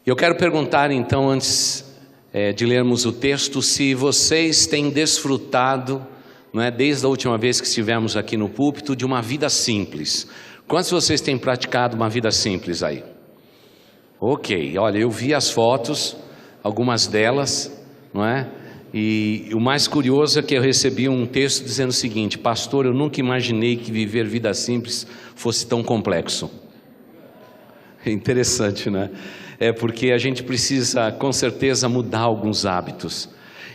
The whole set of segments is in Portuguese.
Eu quero perguntar então, antes de lermos o texto, se vocês têm desfrutado, não é, desde a última vez que estivemos aqui no púlpito, de uma vida simples. Quantos de vocês têm praticado uma vida simples aí? Ok, olha, eu vi as fotos, algumas delas, não é? E o mais curioso é que eu recebi um texto dizendo o seguinte: pastor, eu nunca imaginei que viver vida simples fosse tão complexo. É interessante, né? É porque a gente precisa, com certeza, mudar alguns hábitos.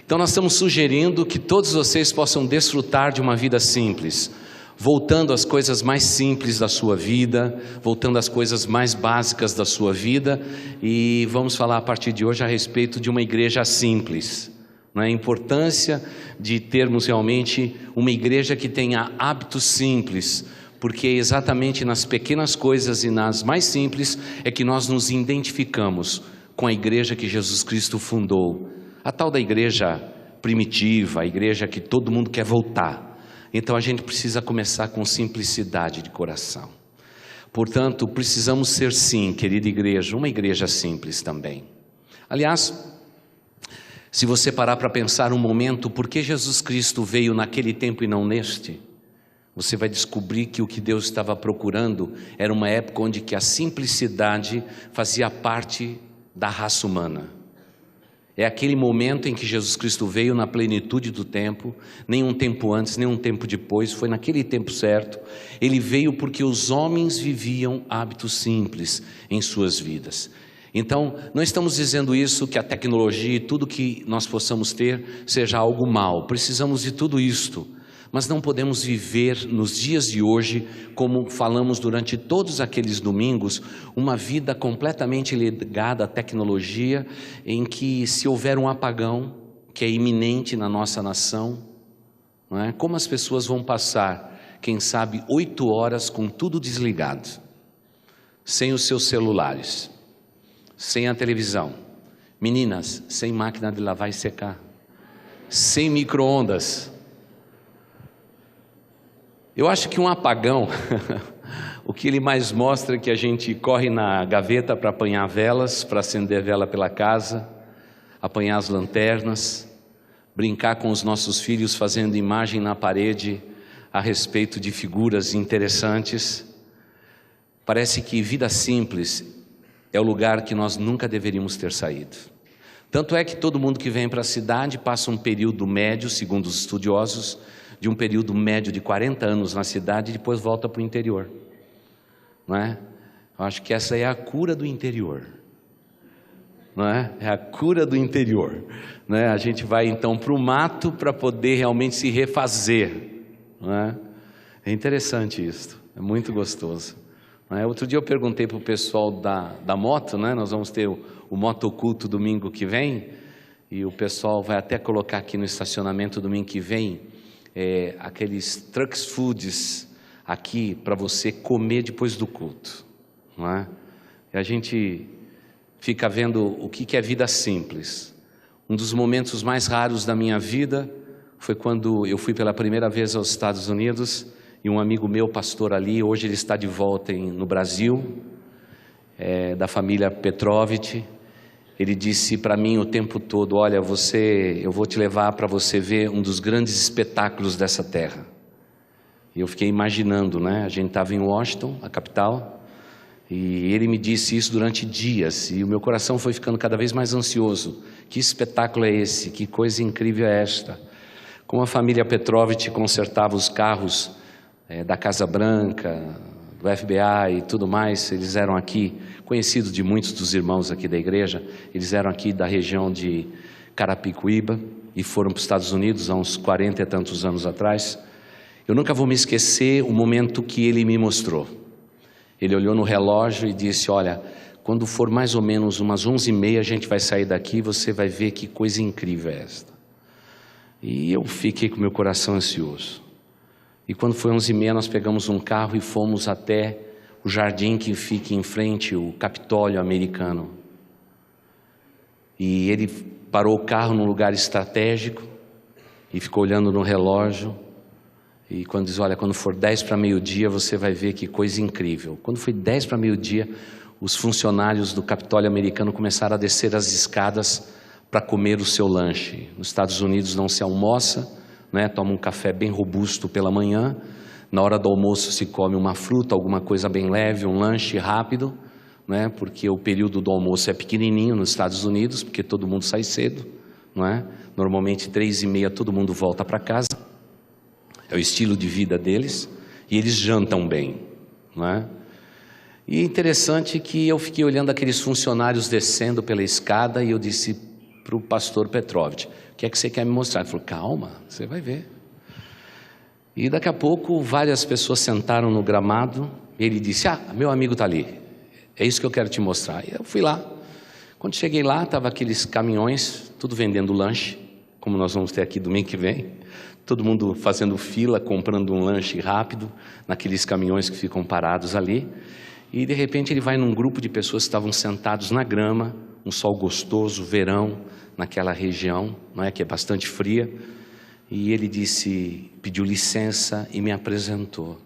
Então nós estamos sugerindo que todos vocês possam desfrutar de uma vida simples, voltando às coisas mais simples da sua vida, voltando às coisas mais básicas da sua vida, e vamos falar a partir de hoje a respeito de uma igreja simples, a importância de termos realmente uma igreja que tenha hábitos simples, porque é exatamente nas pequenas coisas e nas mais simples é que nós nos identificamos com a igreja que Jesus Cristo fundou, a tal da igreja primitiva, a igreja que todo mundo quer voltar. Então a gente precisa começar com simplicidade de coração. Portanto, precisamos ser, sim, querida igreja, uma igreja simples também. Aliás, se você parar para pensar um momento, por que Jesus Cristo veio naquele tempo e não neste? Você vai descobrir que o que Deus estava procurando era uma época onde que a simplicidade fazia parte da raça humana. É aquele momento em que Jesus Cristo veio na plenitude do tempo, nem um tempo antes, nem um tempo depois, foi naquele tempo certo. Ele veio porque os homens viviam hábitos simples em suas vidas. Então, não estamos dizendo isso, que a tecnologia e tudo que nós possamos ter seja algo mal. Precisamos de tudo isto, mas não podemos viver nos dias de hoje, como falamos durante todos aqueles domingos, uma vida completamente ligada à tecnologia, em que se houver um apagão, que é iminente na nossa nação, não é? Como as pessoas vão passar, quem sabe, 8 horas com tudo desligado, sem os seus celulares, sem a televisão, meninas, sem máquina de lavar e secar, sem micro-ondas. Eu acho que um apagão, o que ele mais mostra é que a gente corre na gaveta para apanhar velas, para acender vela pela casa, apanhar as lanternas, brincar com os nossos filhos fazendo imagem na parede a respeito de figuras interessantes. Parece que vida simples é o lugar que nós nunca deveríamos ter saído. Tanto é que todo mundo que vem para a cidade passa um período médio, segundo os estudiosos, de um período médio de 40 anos na cidade e depois volta para o interior, não é? Eu acho que essa é a cura do interior, não é? É a cura do interior, não é? A gente vai então para o mato para poder realmente se refazer, não é? É interessante isso, é muito gostoso, não é? Outro dia eu perguntei para o pessoal da moto, né? Nós vamos ter o motoculto domingo que vem, e o pessoal vai até colocar aqui no estacionamento domingo que vem, aqueles trucks foods aqui para você comer depois do culto, não é? E a gente fica vendo o que é vida simples. Um dos momentos mais raros da minha vida foi quando eu fui pela primeira vez aos Estados Unidos e um amigo meu, pastor ali, hoje ele está de volta no Brasil, da família Petrovich. Ele disse para mim o tempo todo: olha, eu vou te levar para você ver um dos grandes espetáculos dessa terra. E eu fiquei imaginando, né? A gente estava em Washington, a capital, e ele me disse isso durante dias, e o meu coração foi ficando cada vez mais ansioso. Que espetáculo é esse? Que coisa incrível é esta? Como a família Petrovich consertava os carros da Casa Branca, do FBI e tudo mais. Eles eram aqui, conhecidos de muitos dos irmãos aqui da igreja, eles eram aqui da região de Carapicuíba e foram para os Estados Unidos há uns 40 e tantos anos atrás. Eu nunca vou me esquecer o momento que ele me mostrou. Ele olhou no relógio e disse: olha, quando for mais ou menos umas 11h30 a gente vai sair daqui, você vai ver que coisa incrível é esta. E eu fiquei com meu coração ansioso. E quando foi 11h30 nós pegamos um carro e fomos até o jardim que fica em frente, o Capitólio americano. E ele parou o carro num lugar estratégico e ficou olhando no relógio. E quando diz: olha, quando for 10 para meio-dia você vai ver que coisa incrível. Quando foi 10 para meio-dia, os funcionários do Capitólio americano começaram a descer as escadas para comer o seu lanche. Nos Estados Unidos não se almoça, né? Toma um café bem robusto pela manhã, na hora do almoço se come uma fruta, alguma coisa bem leve, um lanche rápido, né? Porque o período do almoço é pequenininho nos Estados Unidos, porque todo mundo sai cedo, não é? Normalmente 3h30 todo mundo volta para casa, é o estilo de vida deles, e eles jantam bem, não é? E é interessante que eu fiquei olhando aqueles funcionários descendo pela escada e eu disse para o pastor Petrovich: o que é que você quer me mostrar? Ele falou: calma, você vai ver. E daqui a pouco várias pessoas sentaram no gramado e ele disse: meu amigo está ali, é isso que eu quero te mostrar. E eu fui lá. Quando cheguei lá, estavam aqueles caminhões, tudo vendendo lanche, como nós vamos ter aqui domingo que vem. Todo mundo fazendo fila, comprando um lanche rápido, naqueles caminhões que ficam parados ali. E de repente ele vai num grupo de pessoas que estavam sentados na grama, um sol gostoso, verão, naquela região, não é, que é bastante fria. E ele disse, pediu licença e me apresentou.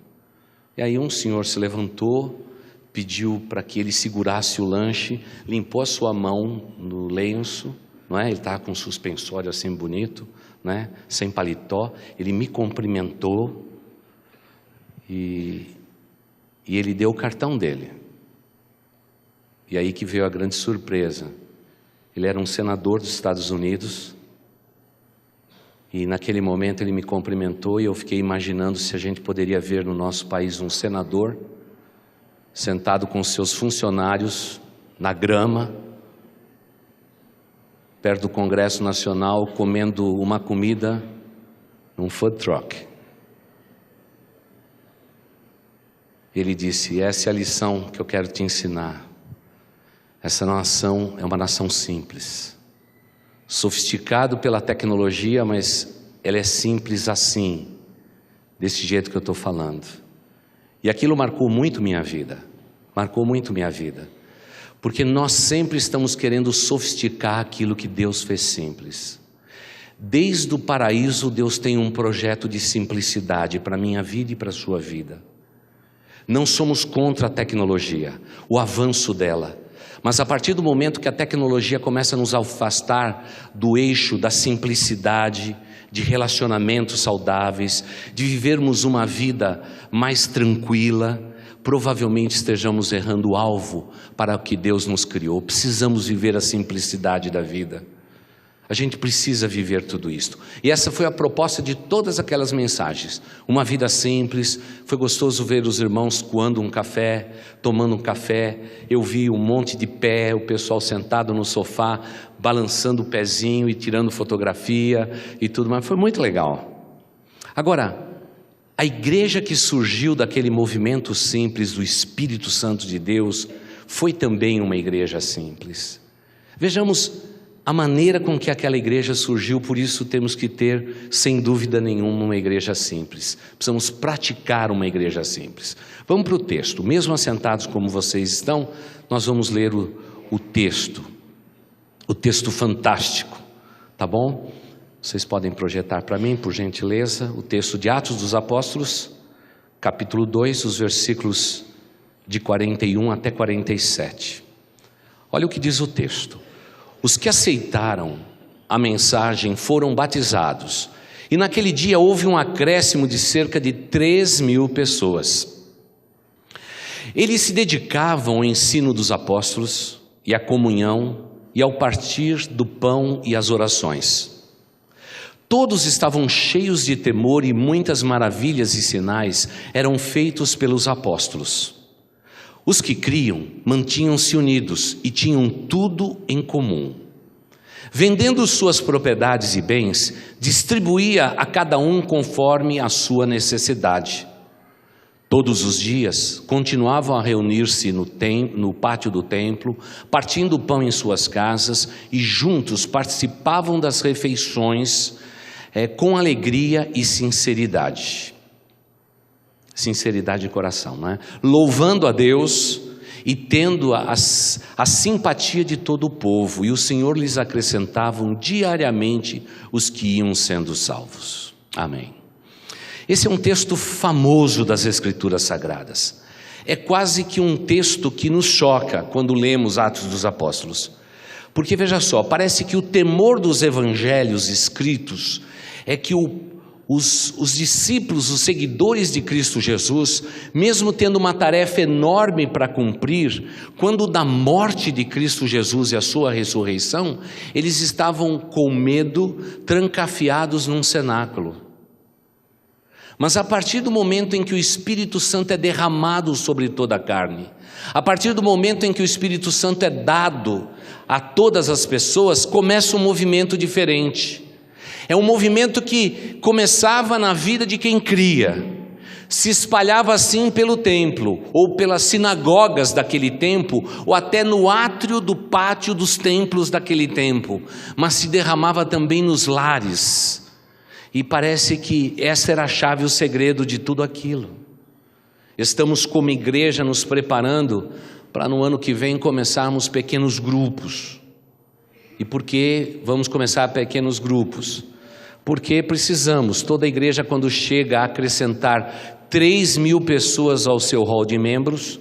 E aí um senhor se levantou, pediu para que ele segurasse o lanche, limpou a sua mão no lenço, não é? Ele estava com um suspensório assim bonito, né? Sem paletó. Ele me cumprimentou e ele deu o cartão dele. E aí que veio a grande surpresa. Ele era um senador dos Estados Unidos. E naquele momento ele me cumprimentou e eu fiquei imaginando se a gente poderia ver no nosso país um senador sentado com seus funcionários na grama, perto do Congresso Nacional, comendo uma comida num food truck. Ele disse: essa é a lição que eu quero te ensinar. Essa nação é uma nação simples, sofisticado pela tecnologia, mas ela é simples assim, desse jeito que eu estou falando. E aquilo marcou muito minha vida, porque nós sempre estamos querendo sofisticar aquilo que Deus fez simples. Desde o paraíso, Deus tem um projeto de simplicidade para a minha vida e para a sua vida. Não somos contra a tecnologia, o avanço dela, mas a partir do momento que a tecnologia começa a nos afastar do eixo da simplicidade, de relacionamentos saudáveis, de vivermos uma vida mais tranquila, provavelmente estejamos errando o alvo para o que Deus nos criou. Precisamos viver a simplicidade da vida. A gente precisa viver tudo isso. E essa foi a proposta de todas aquelas mensagens. Uma vida simples. Foi gostoso ver os irmãos coando um café, tomando um café. Eu vi um monte de pé, o pessoal sentado no sofá, balançando o pezinho e tirando fotografia e tudo mais. Foi muito legal. Agora, a igreja que surgiu daquele movimento simples do Espírito Santo de Deus foi também uma igreja simples. Vejamos a maneira com que aquela igreja surgiu, por isso temos que ter, sem dúvida nenhuma, uma igreja simples. Precisamos praticar uma igreja simples. Vamos para o texto. Mesmo assentados como vocês estão, nós vamos ler o texto fantástico, tá bom? Vocês podem projetar para mim, por gentileza, o texto de Atos dos Apóstolos, capítulo 2, os versículos de 41 até 47. Olha o que diz o texto. Os que aceitaram a mensagem foram batizados, e naquele dia houve um acréscimo de cerca de 3.000 pessoas. Eles se dedicavam ao ensino dos apóstolos e à comunhão e ao partir do pão e às orações. Todos estavam cheios de temor e muitas maravilhas e sinais eram feitos pelos apóstolos. Os que criam mantinham-se unidos e tinham tudo em comum. Vendendo suas propriedades e bens, distribuía a cada um conforme a sua necessidade. Todos os dias continuavam a reunir-se no pátio do templo, partindo o pão em suas casas e juntos participavam das refeições com alegria e sinceridade. Sinceridade de coração, não é? Louvando a Deus e tendo a simpatia de todo o povo, e o Senhor lhes acrescentavam diariamente os que iam sendo salvos. Amém. Esse é um texto famoso das Escrituras Sagradas. é quase que um texto que nos choca quando lemos Atos dos Apóstolos. Porque veja só, parece que o temor dos evangelhos escritos é que os discípulos, os seguidores de Cristo Jesus, mesmo tendo uma tarefa enorme para cumprir, quando da morte de Cristo Jesus e a sua ressurreição, eles estavam com medo, trancafiados num cenáculo. Mas a partir do momento em que o Espírito Santo é derramado sobre toda a carne, a partir do momento em que o Espírito Santo é dado a todas as pessoas, começa um movimento diferente. É um movimento que começava na vida de quem cria, se espalhava assim pelo templo, ou pelas sinagogas daquele tempo, ou até no átrio do pátio dos templos daquele tempo, mas se derramava também nos lares. E parece que essa era a chave, o segredo de tudo aquilo. Estamos como igreja nos preparando para no ano que vem começarmos pequenos grupos. E por que vamos começar pequenos grupos? Porque precisamos, toda igreja quando chega a acrescentar 3.000 pessoas ao seu hall de membros,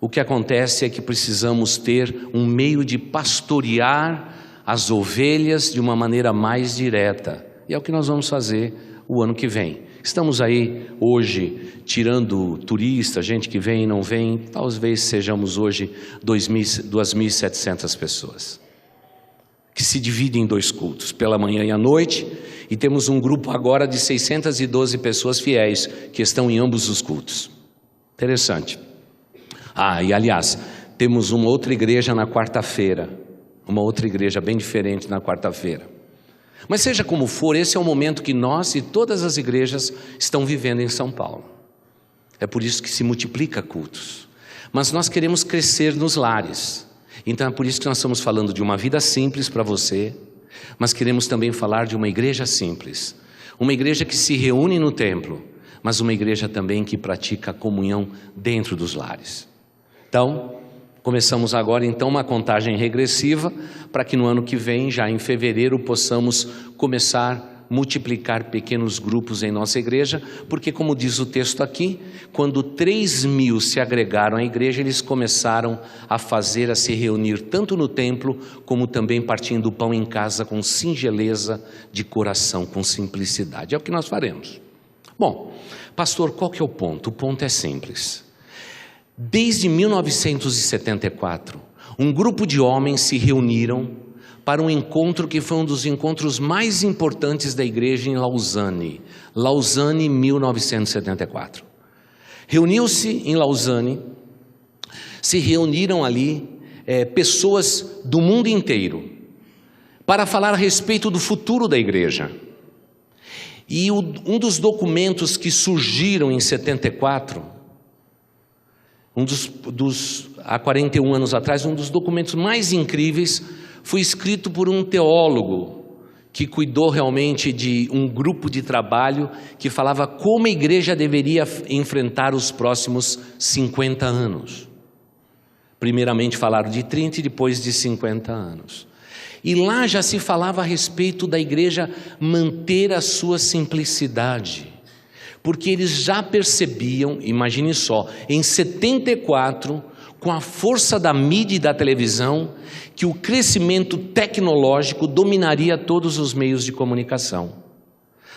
o que acontece é que precisamos ter um meio de pastorear as ovelhas de uma maneira mais direta. E é o que nós vamos fazer o ano que vem. Estamos aí hoje tirando turistas, gente que vem e não vem, talvez sejamos hoje 2.700 pessoas. Que se divide em 2 cultos, pela manhã e à noite, e temos um grupo agora de 612 pessoas fiéis, que estão em ambos os cultos. Interessante. E aliás, temos uma outra igreja na quarta-feira, uma outra igreja bem diferente na quarta-feira. Mas seja como for, esse é o momento que nós e todas as igrejas estão vivendo em São Paulo. É por isso que se multiplica cultos. Mas nós queremos crescer nos lares. Então é por isso que nós estamos falando de uma vida simples para você, mas queremos também falar de uma igreja simples. Uma igreja que se reúne no templo, mas uma igreja também que pratica a comunhão dentro dos lares. Então, começamos agora então uma contagem regressiva para que no ano que vem, já em fevereiro, possamos começar a multiplicar pequenos grupos em nossa igreja, porque como diz o texto aqui, quando 3.000 se agregaram à igreja, eles começaram a se reunir tanto no templo, como também partindo o pão em casa com singeleza de coração, com simplicidade. É o que nós faremos. Bom, pastor, qual que é o ponto? O ponto é simples. Desde 1974, um grupo de homens se reuniram para um encontro que foi um dos encontros mais importantes da igreja em Lausanne. Lausanne, 1974. Reuniu-se em Lausanne, se reuniram ali pessoas do mundo inteiro para falar a respeito do futuro da igreja. E um dos documentos que surgiram em 74, há 41 anos atrás, um dos documentos mais incríveis, foi escrito por um teólogo que cuidou realmente de um grupo de trabalho que falava como a igreja deveria enfrentar os próximos 50 anos. Primeiramente falaram de 30 e depois de 50 anos. E lá já se falava a respeito da igreja manter a sua simplicidade, porque eles já percebiam, imagine só, em 74, com a força da mídia e da televisão, que o crescimento tecnológico dominaria todos os meios de comunicação.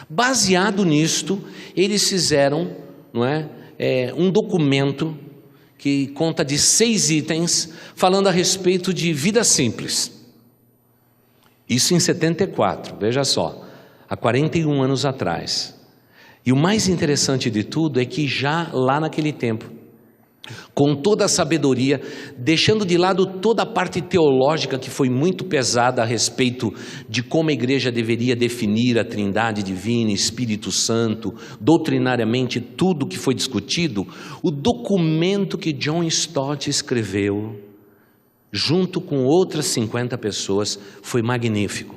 Baseado nisto, eles fizeram, um documento que conta de 6 itens, falando a respeito de vida simples. Isso em 74, veja só, há 41 anos atrás. E o mais interessante de tudo é que já lá naquele tempo, com toda a sabedoria, deixando de lado toda a parte teológica que foi muito pesada a respeito de como a igreja deveria definir a Trindade Divina, Espírito Santo, doutrinariamente tudo que foi discutido, o documento que John Stott escreveu, junto com outras 50 pessoas, foi magnífico.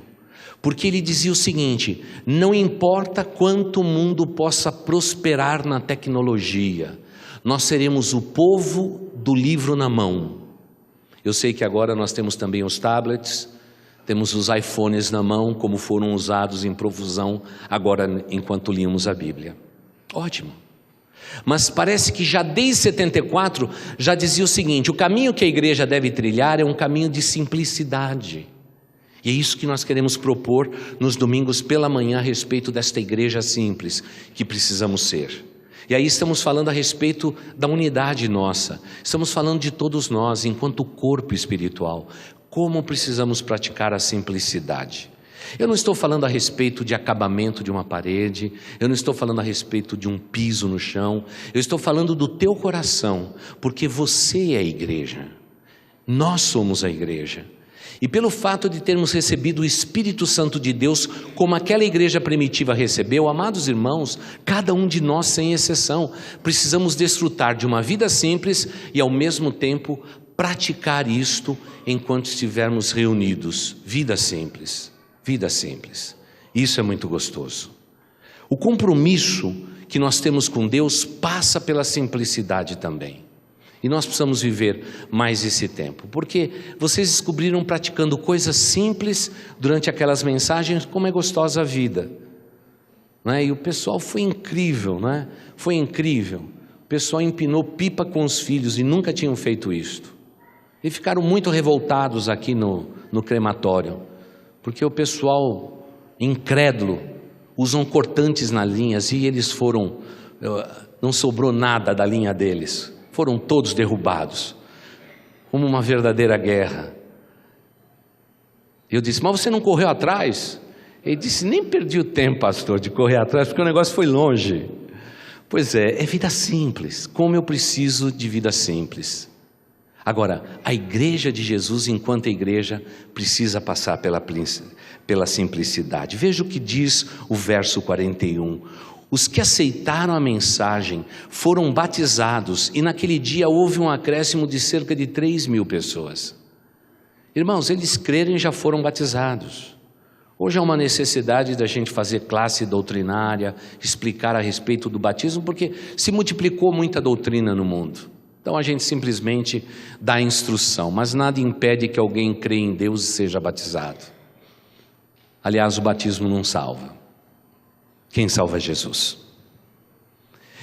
Porque ele dizia o seguinte: não importa quanto o mundo possa prosperar na tecnologia, nós seremos o povo do livro na mão. Eu sei que agora nós temos também os tablets, temos os iPhones na mão, como foram usados em profusão agora enquanto líamos a Bíblia. Ótimo. Mas parece que já desde 74 já dizia o seguinte: o caminho que a igreja deve trilhar é um caminho de simplicidade. E é isso que nós queremos propor nos domingos pela manhã a respeito desta igreja simples que precisamos ser. E aí estamos falando a respeito da unidade nossa, estamos falando de todos nós enquanto corpo espiritual, como precisamos praticar a simplicidade. Eu não estou falando a respeito de acabamento de uma parede, eu não estou falando a respeito de um piso no chão, eu estou falando do teu coração, porque você é a igreja, nós somos a igreja. E pelo fato de termos recebido o Espírito Santo de Deus, como aquela igreja primitiva recebeu, amados irmãos, cada um de nós sem exceção, precisamos desfrutar de uma vida simples e ao mesmo tempo praticar isto enquanto estivermos reunidos. Vida simples, vida simples. Isso é muito gostoso. O compromisso que nós temos com Deus passa pela simplicidade também. E nós precisamos viver mais esse tempo, porque vocês descobriram praticando coisas simples durante aquelas mensagens como é gostosa a vida, não é? E o pessoal foi incrível, não é? Foi incrível. O pessoal empinou pipa com os filhos e nunca tinham feito isto. E ficaram muito revoltados aqui no crematório, porque o pessoal incrédulo usam cortantes nas linhas e eles foram, não sobrou nada da linha deles. Foram todos derrubados, como uma verdadeira guerra. Eu disse: mas você não correu atrás? Ele disse: nem perdi o tempo, pastor, de correr atrás, porque o negócio foi longe. Pois é vida simples, como eu preciso de vida simples. Agora, a igreja de Jesus, enquanto a igreja, precisa passar pela simplicidade. Veja o que diz o verso 41. Os que aceitaram a mensagem foram batizados e naquele dia houve um acréscimo de cerca de 3.000 pessoas. Irmãos, eles crerem já foram batizados. Hoje há uma necessidade da gente fazer classe doutrinária, explicar a respeito do batismo, porque se multiplicou muita doutrina no mundo. Então a gente simplesmente dá instrução, mas nada impede que alguém creia em Deus e seja batizado. Aliás, o batismo não salva. Quem salva é Jesus.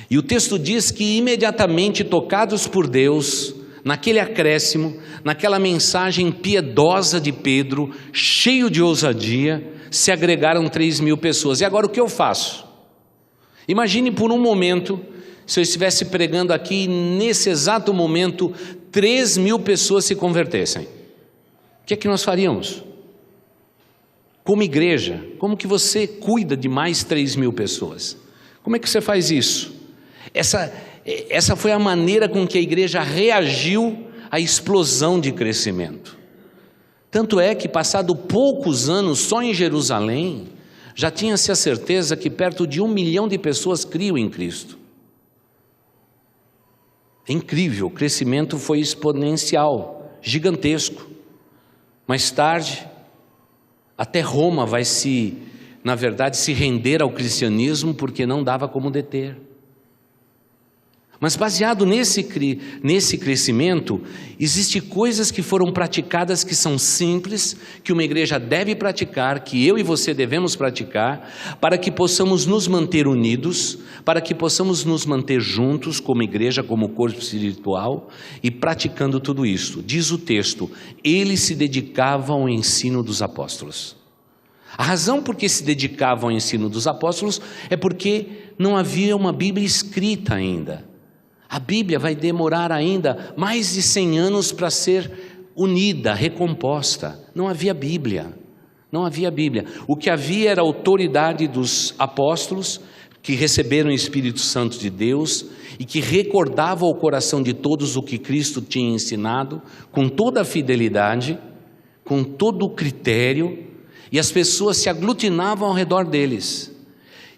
E o texto diz que imediatamente tocados por Deus, naquele acréscimo, naquela mensagem piedosa de Pedro, cheio de ousadia, se agregaram 3.000 pessoas. E agora o que eu faço? Imagine por um momento, se eu estivesse pregando aqui, nesse exato momento, 3.000 pessoas se convertessem. O que é que nós faríamos? Como igreja, como que você cuida de mais 3.000 pessoas? Como é que você faz isso? Essa foi a maneira com que a igreja reagiu à explosão de crescimento. Tanto é que, passado poucos anos, só em Jerusalém, já tinha-se a certeza que perto de 1 milhão de pessoas criam em Cristo. É incrível, o crescimento foi exponencial, gigantesco. Mais tarde, até Roma vai na verdade, se render ao cristianismo porque não dava como deter. Mas baseado nesse crescimento, existem coisas que foram praticadas que são simples, que uma igreja deve praticar, que eu e você devemos praticar, para que possamos nos manter unidos, para que possamos nos manter juntos como igreja, como corpo espiritual, e praticando tudo isso. Diz o texto: eles se dedicavam ao ensino dos apóstolos. A razão por que se dedicavam ao ensino dos apóstolos é porque não havia uma Bíblia escrita ainda. A Bíblia vai demorar ainda mais de 100 anos para ser unida, recomposta. Não havia Bíblia, não havia Bíblia. O que havia era a autoridade dos apóstolos, que receberam o Espírito Santo de Deus e que recordavam ao coração de todos o que Cristo tinha ensinado, com toda a fidelidade, com todo o critério, e as pessoas se aglutinavam ao redor deles.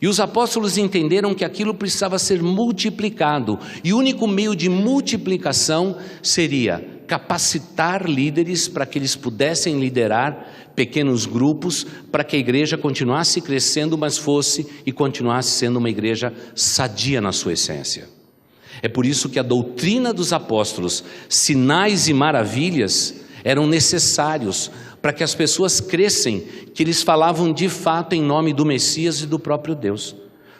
E os apóstolos entenderam que aquilo precisava ser multiplicado, e o único meio de multiplicação seria capacitar líderes para que eles pudessem liderar pequenos grupos, para que a igreja continuasse crescendo, mas fosse e continuasse sendo uma igreja sadia na sua essência. É por isso que a doutrina dos apóstolos, sinais e maravilhas, eram necessários para que as pessoas crescem, que eles falavam de fato em nome do Messias e do próprio Deus.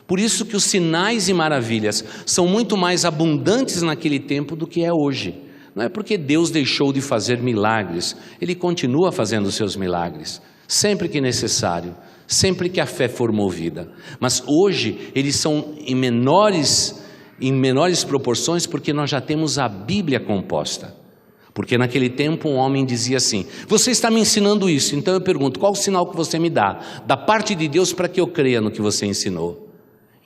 Por isso que os sinais e maravilhas são muito mais abundantes naquele tempo do que é hoje. Não é porque Deus deixou de fazer milagres, Ele continua fazendo os seus milagres, sempre que necessário, sempre que a fé for movida. Mas hoje eles são em menores proporções, porque nós já temos a Bíblia composta. Porque naquele tempo um homem dizia assim: você está me ensinando isso, então eu pergunto, qual o sinal que você me dá? Da parte de Deus, para que eu creia no que você ensinou.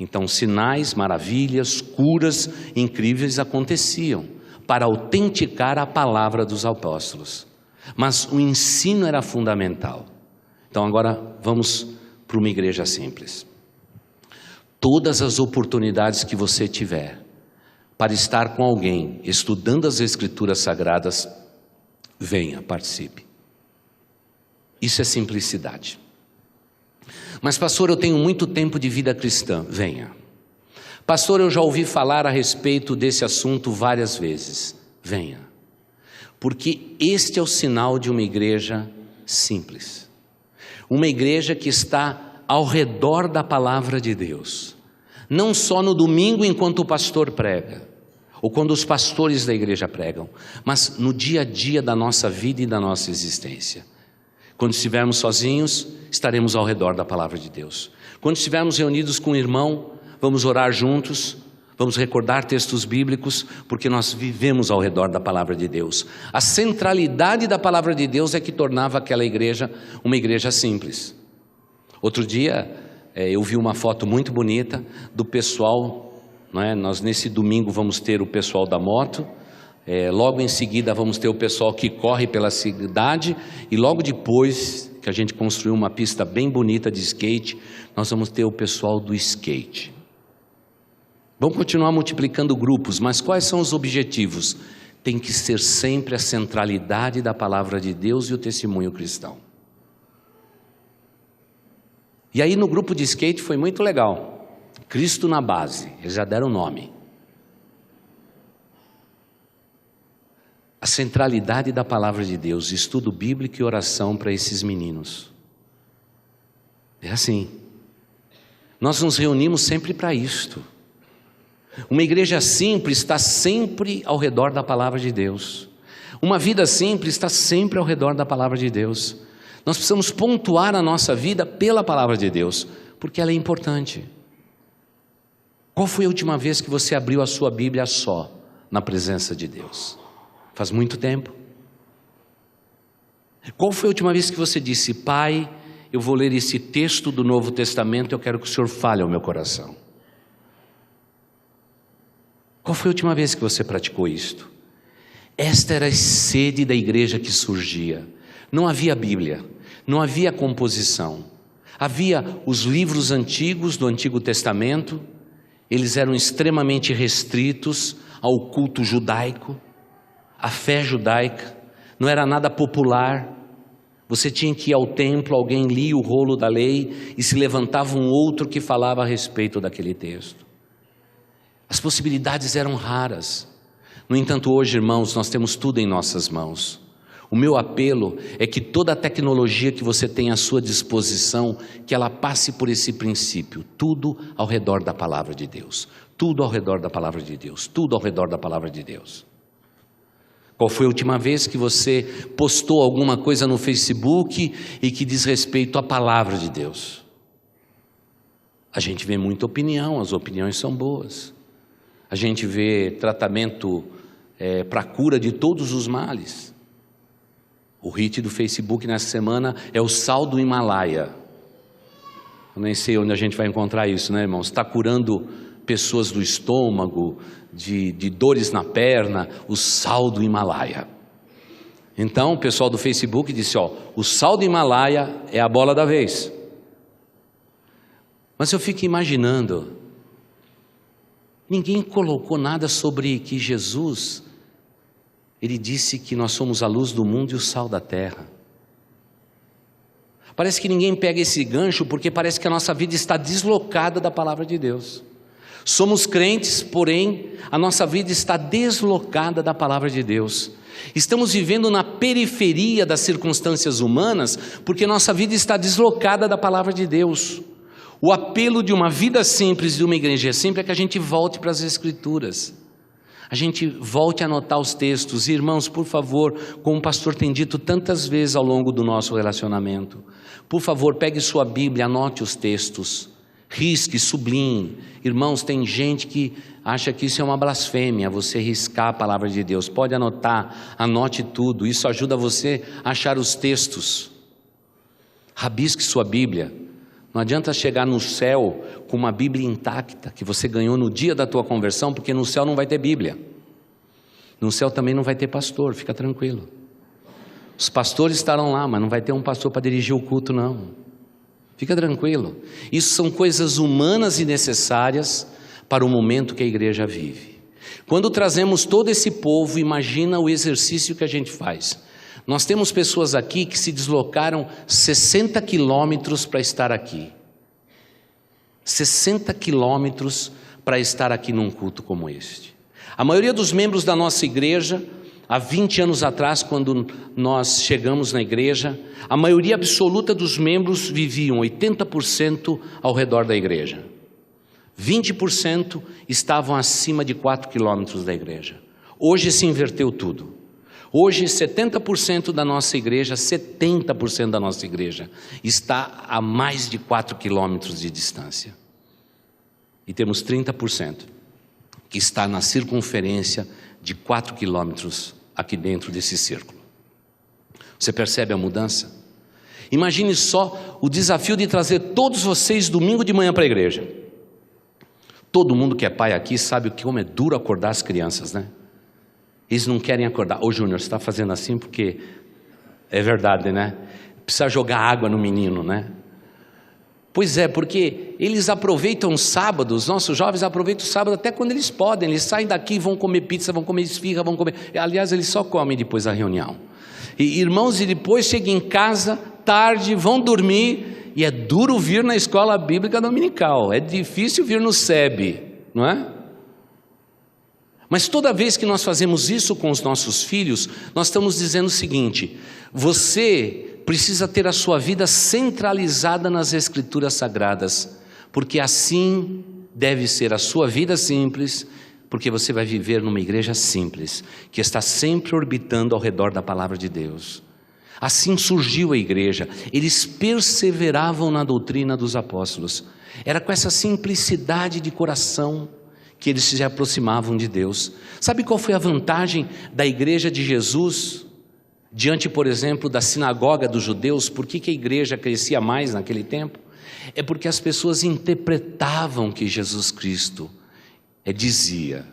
Então sinais, maravilhas, curas incríveis aconteciam, para autenticar a palavra dos apóstolos. Mas o ensino era fundamental. Então agora vamos para uma igreja simples. Todas as oportunidades que você tiver para estar com alguém estudando as Escrituras Sagradas, venha, participe. Isso é simplicidade. Mas pastor, eu tenho muito tempo de vida cristã. Venha. Pastor, eu já ouvi falar a respeito desse assunto várias vezes. Venha. Porque este é o sinal de uma igreja simples. Uma igreja que está ao redor da palavra de Deus. Não só no domingo enquanto o pastor prega, ou quando os pastores da igreja pregam, mas no dia a dia da nossa vida e da nossa existência. Quando estivermos sozinhos, estaremos ao redor da palavra de Deus. Quando estivermos reunidos com um irmão, vamos orar juntos, vamos recordar textos bíblicos, porque nós vivemos ao redor da palavra de Deus. A centralidade da palavra de Deus é que tornava aquela igreja uma igreja simples. Outro dia, eu vi uma foto muito bonita do pessoal, não é? Nós nesse domingo vamos ter o pessoal da moto, logo em seguida vamos ter o pessoal que corre pela cidade, e logo depois que a gente construiu uma pista bem bonita de skate, nós vamos ter o pessoal do skate. Vamos continuar multiplicando grupos, mas quais são os objetivos? Tem que ser sempre a centralidade da palavra de Deus e o testemunho cristão. E aí no grupo de skate foi muito legal. Cristo na base, eles já deram o nome. A centralidade da palavra de Deus, estudo bíblico e oração para esses meninos. É assim. Nós nos reunimos sempre para isto. Uma igreja simples está sempre ao redor da palavra de Deus. Uma vida simples está sempre ao redor da palavra de Deus. Nós precisamos pontuar a nossa vida pela palavra de Deus, porque ela é importante. Qual foi a última vez que você abriu a sua Bíblia só, na presença de Deus? Faz muito tempo. Qual foi a última vez que você disse: Pai, eu vou ler esse texto do Novo Testamento, eu quero que o Senhor fale ao meu coração? Qual foi a última vez que você praticou isto? Esta era a sede da igreja que surgia. Não havia Bíblia, não havia composição. Havia os livros antigos do Antigo Testamento, eles eram extremamente restritos ao culto judaico, à fé judaica, não era nada popular. Você tinha que ir ao templo, alguém lia o rolo da lei e se levantava um outro que falava a respeito daquele texto. As possibilidades eram raras. No entanto, hoje, irmãos, nós temos tudo em nossas mãos. O meu apelo é que toda a tecnologia que você tem à sua disposição, que ela passe por esse princípio, tudo ao redor da palavra de Deus, tudo ao redor da palavra de Deus, tudo ao redor da palavra de Deus. Qual foi a última vez que você postou alguma coisa no Facebook e que diz respeito à palavra de Deus? A gente vê muita opinião, as opiniões são boas. A gente vê tratamento para a cura de todos os males. O hit do Facebook nessa semana é o sal do Himalaia. Eu nem sei onde a gente vai encontrar isso, né, irmãos? Está curando pessoas do estômago, de dores na perna, o sal do Himalaia. Então o pessoal do Facebook disse, o sal do Himalaia é a bola da vez. Mas eu fico imaginando, ninguém colocou nada sobre que Jesus, Ele disse que nós somos a luz do mundo e o sal da terra. Parece que ninguém pega esse gancho, porque parece que a nossa vida está deslocada da palavra de Deus. Somos crentes, porém, a nossa vida está deslocada da palavra de Deus. Estamos vivendo na periferia das circunstâncias humanas, porque nossa vida está deslocada da palavra de Deus. O apelo de uma vida simples, de uma igreja simples, é que a gente volte para as Escrituras. A gente volte a anotar os textos. Irmãos, por favor, como o pastor tem dito tantas vezes ao longo do nosso relacionamento, por favor, pegue sua Bíblia, anote os textos, risque, sublinhe. Irmãos, tem gente que acha que isso é uma blasfêmia, você riscar a palavra de Deus. Pode anotar, anote tudo, isso ajuda você a achar os textos. Rabisque sua Bíblia. Não adianta chegar no céu com uma Bíblia intacta, que você ganhou no dia da tua conversão, porque no céu não vai ter Bíblia. No céu também não vai ter pastor, fica tranquilo. Os pastores estarão lá, mas não vai ter um pastor para dirigir o culto, não. Fica tranquilo. Isso são coisas humanas e necessárias para o momento que a igreja vive. Quando trazemos todo esse povo, imagina o exercício que a gente faz. Nós temos pessoas aqui que se deslocaram 60 quilômetros para estar aqui. 60 quilômetros para estar aqui num culto como este. A maioria dos membros da nossa igreja, há 20 anos atrás, quando nós chegamos na igreja, a maioria absoluta dos membros viviam 80% ao redor da igreja. 20% estavam acima de 4 quilômetros da igreja. Hoje se inverteu tudo. Hoje 70% da nossa igreja, 70% da nossa igreja está a mais de 4 quilômetros de distância. E temos 30% que está na circunferência de 4 quilômetros aqui dentro desse círculo. Você percebe a mudança? Imagine só o desafio de trazer todos vocês domingo de manhã para a igreja. Todo mundo que é pai aqui sabe como é duro acordar as crianças, né? Eles não querem acordar. Ô Júnior, você está fazendo assim porque é verdade, né? Precisa jogar água no menino, né? Pois é, porque eles aproveitam o sábado, os nossos jovens aproveitam o sábado até quando eles podem. Eles saem daqui e vão comer pizza, vão comer esfirra, vão comer... Aliás, eles só comem depois da reunião. E irmãos, e depois chegam em casa, tarde, vão dormir, e é duro vir na escola bíblica dominical. É difícil vir no SEB, não é? Mas toda vez que nós fazemos isso com os nossos filhos, nós estamos dizendo o seguinte: você precisa ter a sua vida centralizada nas Escrituras Sagradas, porque assim deve ser a sua vida simples, porque você vai viver numa igreja simples, que está sempre orbitando ao redor da palavra de Deus. Assim surgiu a igreja, eles perseveravam na doutrina dos apóstolos, era com essa simplicidade de coração que eles se aproximavam de Deus. Sabe qual foi a vantagem da igreja de Jesus, diante, por exemplo, da sinagoga dos judeus? Por que a igreja crescia mais naquele tempo? É porque as pessoas interpretavam o que Jesus Cristo dizia.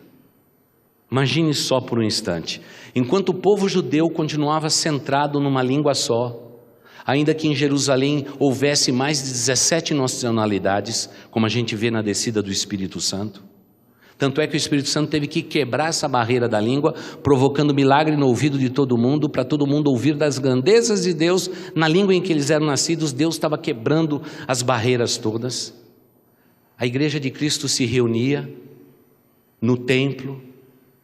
Imagine só por um instante, enquanto o povo judeu continuava centrado numa língua só, ainda que em Jerusalém houvesse mais de 17 nacionalidades, como a gente vê na descida do Espírito Santo. Tanto é que o Espírito Santo teve que quebrar essa barreira da língua, provocando milagre no ouvido de todo mundo, para todo mundo ouvir das grandezas de Deus, na língua em que eles eram nascidos. Deus estava quebrando as barreiras todas. A igreja de Cristo se reunia no templo,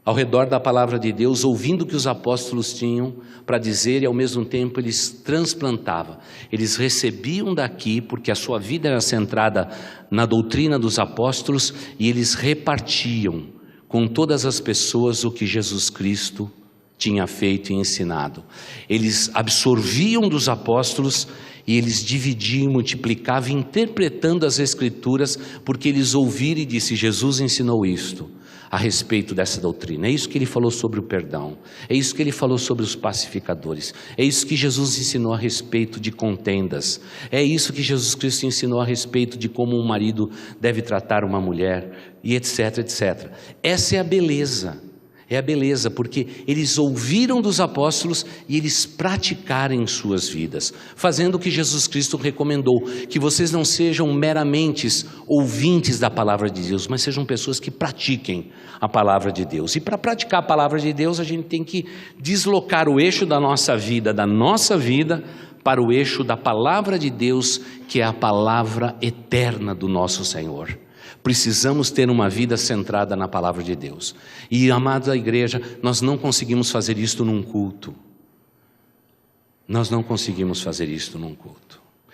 ao redor da palavra de Deus, ouvindo o que os apóstolos tinham para dizer, e ao mesmo tempo eles transplantavam. Eles recebiam daqui, porque a sua vida era centrada na doutrina dos apóstolos, e eles repartiam com todas as pessoas o que Jesus Cristo tinha feito e ensinado. Eles absorviam dos apóstolos e eles dividiam, multiplicavam, interpretando as Escrituras, porque eles ouviram e disse: Jesus ensinou isto a respeito dessa doutrina, é isso que ele falou sobre o perdão, é isso que ele falou sobre os pacificadores, é isso que Jesus ensinou a respeito de contendas, é isso que Jesus Cristo ensinou a respeito de como um marido deve tratar uma mulher, e etc, etc. Essa é a beleza, porque eles ouviram dos apóstolos e eles praticaram em suas vidas, fazendo o que Jesus Cristo recomendou, que vocês não sejam meramente ouvintes da palavra de Deus, mas sejam pessoas que pratiquem a palavra de Deus. E para praticar a palavra de Deus, a gente tem que deslocar o eixo da nossa vida, para o eixo da palavra de Deus, que é a palavra eterna do nosso Senhor. Precisamos ter uma vida centrada na palavra de Deus. E, amados da igreja, nós não conseguimos fazer isto num culto.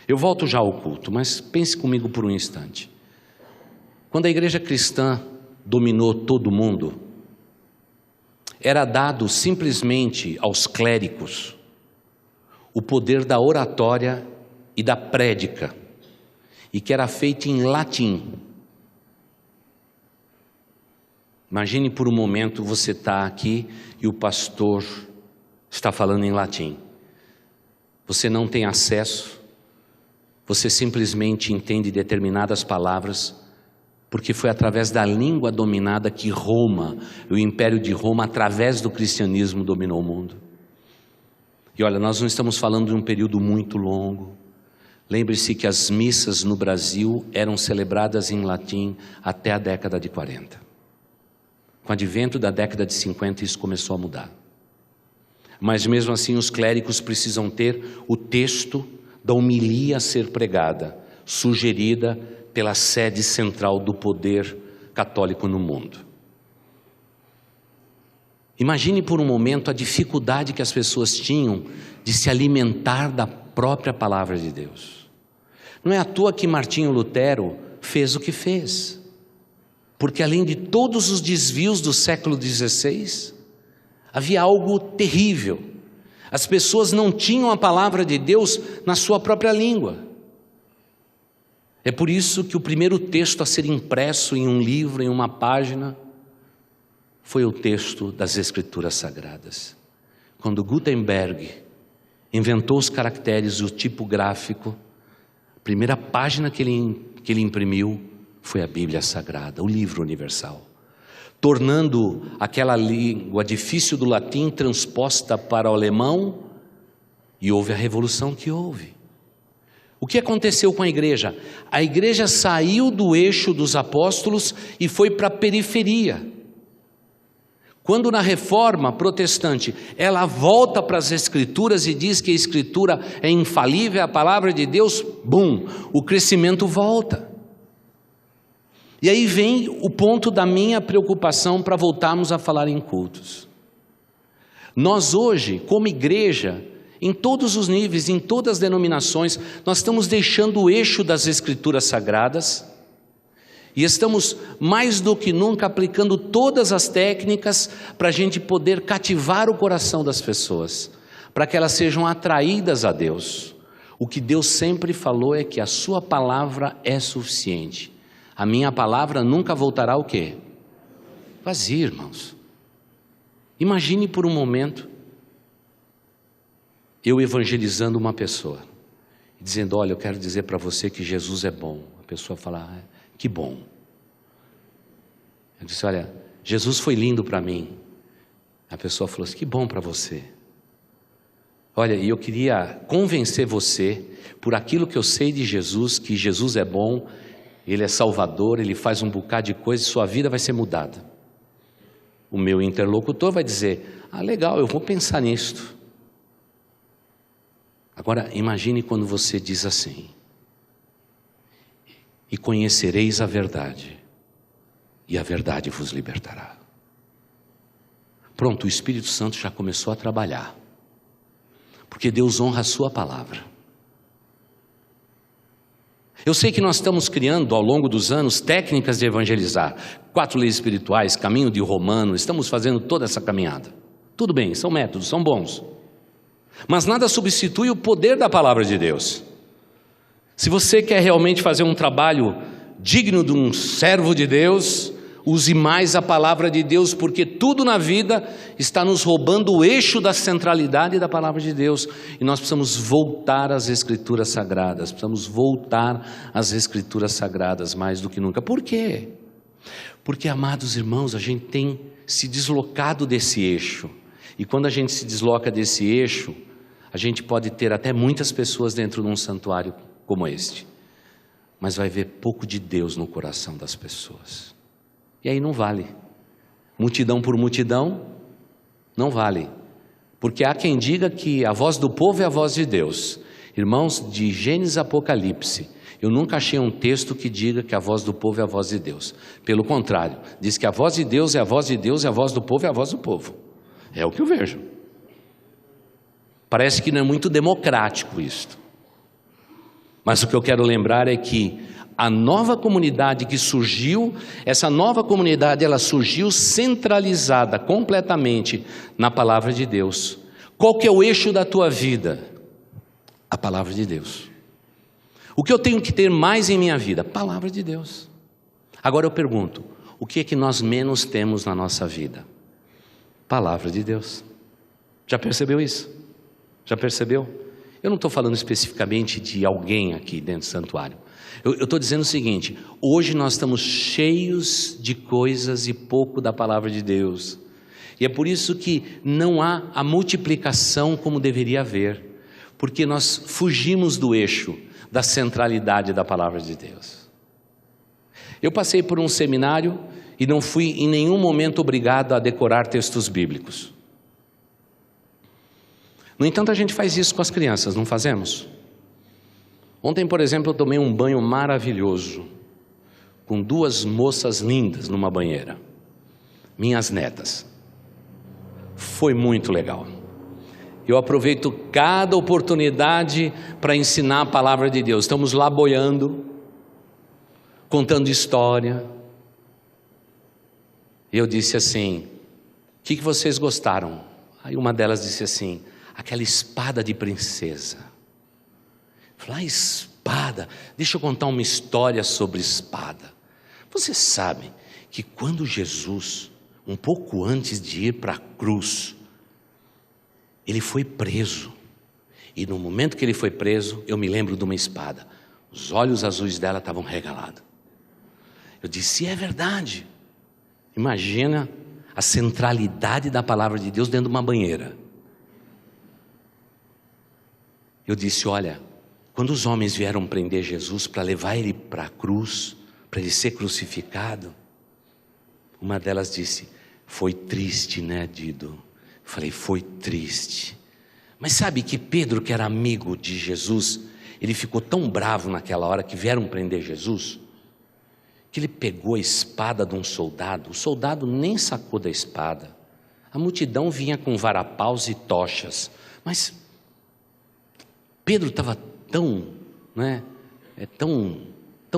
Eu volto já ao culto, mas pense comigo por um instante. Quando a igreja cristã dominou todo mundo, era dado simplesmente aos clérigos o poder da oratória e da prédica, e que era feito em latim. Imagine por um momento você está aqui e o pastor está falando em latim. Você não tem acesso, você simplesmente entende determinadas palavras, porque foi através da língua dominada que Roma, o Império de Roma, através do cristianismo, dominou o mundo. E olha, nós não estamos falando de um período muito longo. Lembre-se que as missas no Brasil eram celebradas em latim até a década de 40. Com o advento da década de 50, isso começou a mudar. Mas mesmo assim, os clérigos precisam ter o texto da homilia a ser pregada, sugerida pela sede central do poder católico no mundo. Imagine por um momento a dificuldade que as pessoas tinham de se alimentar da própria palavra de Deus. Não é à toa que Martinho Lutero fez o que fez, porque além de todos os desvios do século XVI, havia algo terrível. As pessoas não tinham a palavra de Deus na sua própria língua. É por isso que o primeiro texto a ser impresso em um livro, em uma página, foi o texto das Escrituras Sagradas. Quando Gutenberg inventou os caracteres do tipo gráfico, a primeira página que ele imprimiu foi a Bíblia Sagrada, o livro universal, tornando aquela língua difícil do latim transposta para o alemão, e houve a revolução que houve. O que aconteceu com a igreja? A igreja saiu do eixo dos apóstolos e foi para a periferia. Quando na reforma protestante ela volta para as escrituras e diz que a escritura é infalível, é a palavra de Deus, bum, o crescimento volta. E aí vem o ponto da minha preocupação para voltarmos a falar em cultos. Nós hoje, como igreja, em todos os níveis, em todas as denominações, nós estamos deixando o eixo das Escrituras Sagradas e estamos mais do que nunca aplicando todas as técnicas para a gente poder cativar o coração das pessoas, para que elas sejam atraídas a Deus. O que Deus sempre falou é que a sua palavra é suficiente. A minha palavra nunca voltará o quê? Vazia, irmãos. Imagine por um momento eu evangelizando uma pessoa, dizendo, olha, eu quero dizer para você que Jesus é bom. A pessoa fala, que bom. Eu disse, olha, Jesus foi lindo para mim. A pessoa falou assim, que bom para você. Olha, e eu queria convencer você, por aquilo que eu sei de Jesus, que Jesus é bom, Ele é Salvador, Ele faz um bocado de coisa e sua vida vai ser mudada. O meu interlocutor vai dizer, legal, eu vou pensar nisto. Agora, imagine quando você diz assim, e conhecereis a verdade, e a verdade vos libertará. Pronto, o Espírito Santo já começou a trabalhar, porque Deus honra a sua palavra. Eu sei que nós estamos criando ao longo dos anos técnicas de evangelizar, 4 leis espirituais, caminho de Romano, estamos fazendo toda essa caminhada. Tudo bem, são métodos, são bons. Mas nada substitui o poder da palavra de Deus. Se você quer realmente fazer um trabalho digno de um servo de Deus, use mais a palavra de Deus, porque tudo na vida está nos roubando o eixo da centralidade da palavra de Deus. E nós precisamos voltar às Escrituras Sagradas, precisamos voltar às Escrituras Sagradas mais do que nunca. Por quê? Porque, amados irmãos, a gente tem se deslocado desse eixo. E quando a gente se desloca desse eixo, a gente pode ter até muitas pessoas dentro de um santuário como este, mas vai ver pouco de Deus no coração das pessoas. E aí não vale. Multidão por multidão, não vale. Porque há quem diga que a voz do povo é a voz de Deus. Irmãos, de Gênesis a Apocalipse, eu nunca achei um texto que diga que a voz do povo é a voz de Deus. Pelo contrário, diz que a voz de Deus é a voz de Deus e a voz do povo é a voz do povo. É o que eu vejo. Parece que não é muito democrático isto. Mas o que eu quero lembrar é que a nova comunidade que surgiu, essa nova comunidade, ela surgiu centralizada completamente na palavra de Deus. Qual que é o eixo da tua vida? A palavra de Deus. O que eu tenho que ter mais em minha vida? Palavra de Deus. Agora eu pergunto, o que é que nós menos temos na nossa vida? Palavra de Deus. Já percebeu isso? Já percebeu? Eu não estou falando especificamente de alguém aqui dentro do santuário. Eu estou dizendo o seguinte, hoje nós estamos cheios de coisas e pouco da palavra de Deus. E é por isso que não há a multiplicação como deveria haver, porque nós fugimos do eixo da centralidade da palavra de Deus. Eu passei por um seminário e não fui em nenhum momento obrigado a decorar textos bíblicos. No entanto, a gente faz isso com as crianças, não fazemos? Ontem, por exemplo, eu tomei um banho maravilhoso, com 2 moças lindas numa banheira, minhas netas. Foi muito legal. Eu aproveito cada oportunidade para ensinar a palavra de Deus. Estamos lá boiando, contando história. E eu disse assim, o que vocês gostaram? Aí uma delas disse assim, aquela espada de princesa. Eu falei, espada, deixa eu contar uma história sobre espada. Você sabe que quando Jesus, um pouco antes de ir para a cruz, ele foi preso. E no momento que ele foi preso, eu me lembro de uma espada. Os olhos azuis dela estavam regalados. Eu disse, é verdade. Imagina a centralidade da palavra de Deus dentro de uma banheira. Eu disse, olha, quando os homens vieram prender Jesus para levar ele para a cruz, para ele ser crucificado, uma delas disse, foi triste, né, Dido? Eu falei, foi triste. Mas sabe que Pedro, que era amigo de Jesus, ele ficou tão bravo naquela hora que vieram prender Jesus, que ele pegou a espada de um soldado, o soldado nem sacou da espada, a multidão vinha com varapaus e tochas, mas Pedro estava tão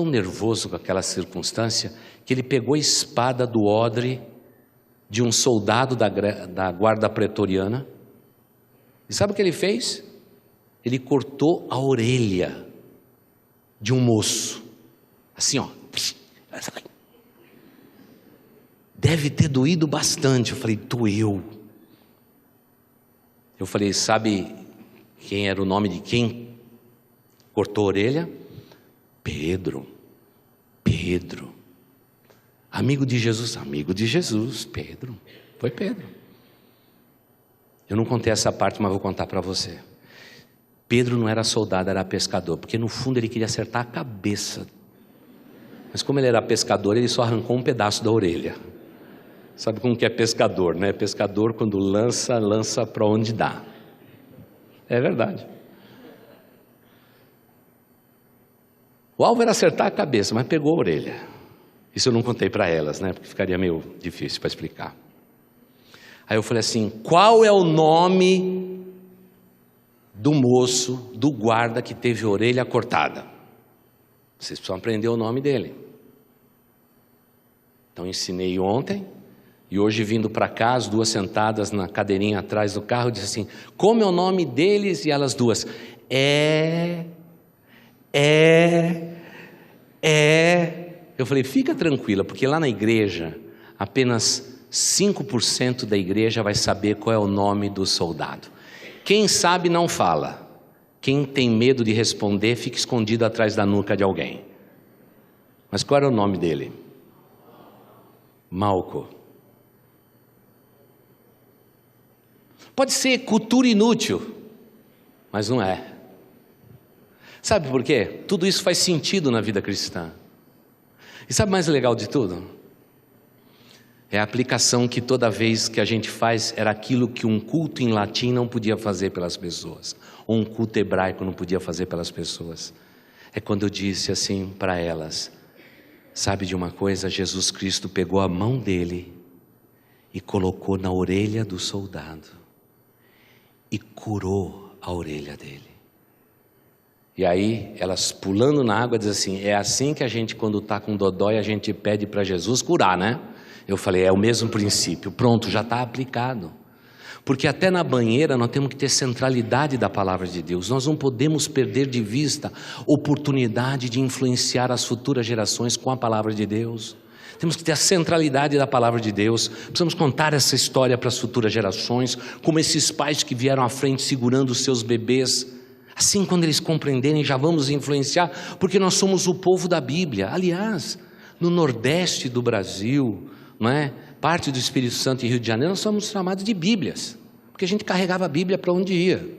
nervoso com aquela circunstância, que ele pegou a espada do odre de um soldado da guarda pretoriana, e sabe o que ele fez? Ele cortou a orelha de um moço, assim ó, deve ter doído bastante. Eu falei, doeu. Eu falei, sabe quem era o nome de quem cortou a orelha? Pedro. Amigo de Jesus, Pedro. Foi Pedro. Eu não contei essa parte, mas vou contar para você. Pedro não era soldado, era pescador, porque no fundo ele queria acertar a cabeça. Mas como ele era pescador, ele só arrancou um pedaço da orelha. Sabe como que é pescador, né? Pescador, quando lança para onde dá. É verdade. O alvo era acertar a cabeça, mas pegou a orelha. Isso eu não contei para elas, né? Porque ficaria meio difícil para explicar. Aí eu falei assim, qual é o nome do moço, do guarda que teve a orelha cortada? Vocês precisam aprender o nome dele. Então ensinei ontem, e hoje vindo para cá, as 2 sentadas na cadeirinha atrás do carro, disse assim, como é o nome deles? E elas 2, Eu falei, fica tranquila, porque lá na igreja, apenas 5% da igreja vai saber qual é o nome do soldado. Quem sabe não fala. Quem tem medo de responder, fica escondido atrás da nuca de alguém. Mas qual era o nome dele? Malco. Pode ser cultura inútil, mas não é. Sabe por quê? Tudo isso faz sentido na vida cristã. E sabe o mais legal de tudo? É a aplicação que toda vez que a gente faz era aquilo que um culto em latim não podia fazer pelas pessoas, ou um culto hebraico não podia fazer pelas pessoas. É quando eu disse assim para elas, sabe de uma coisa? Jesus Cristo pegou a mão dele e colocou na orelha do soldado e curou a orelha dele. E aí, elas pulando na água, dizem assim, é assim que a gente, quando está com dodói, a gente pede para Jesus curar, né? Eu falei, é o mesmo princípio, pronto, já está aplicado. Porque até na banheira nós temos que ter centralidade da palavra de Deus. Nós não podemos perder de vista a oportunidade de influenciar as futuras gerações com a palavra de Deus. Temos que ter a centralidade da palavra de Deus. Precisamos contar essa história para as futuras gerações, como esses pais que vieram à frente segurando os seus bebês. Assim, quando eles compreenderem, já vamos influenciar, porque nós somos o povo da Bíblia. Aliás, no Nordeste do Brasil, não é? Parte do Espírito Santo e Rio de Janeiro, nós somos chamados de Bíblias, porque a gente carregava a Bíblia para onde ia.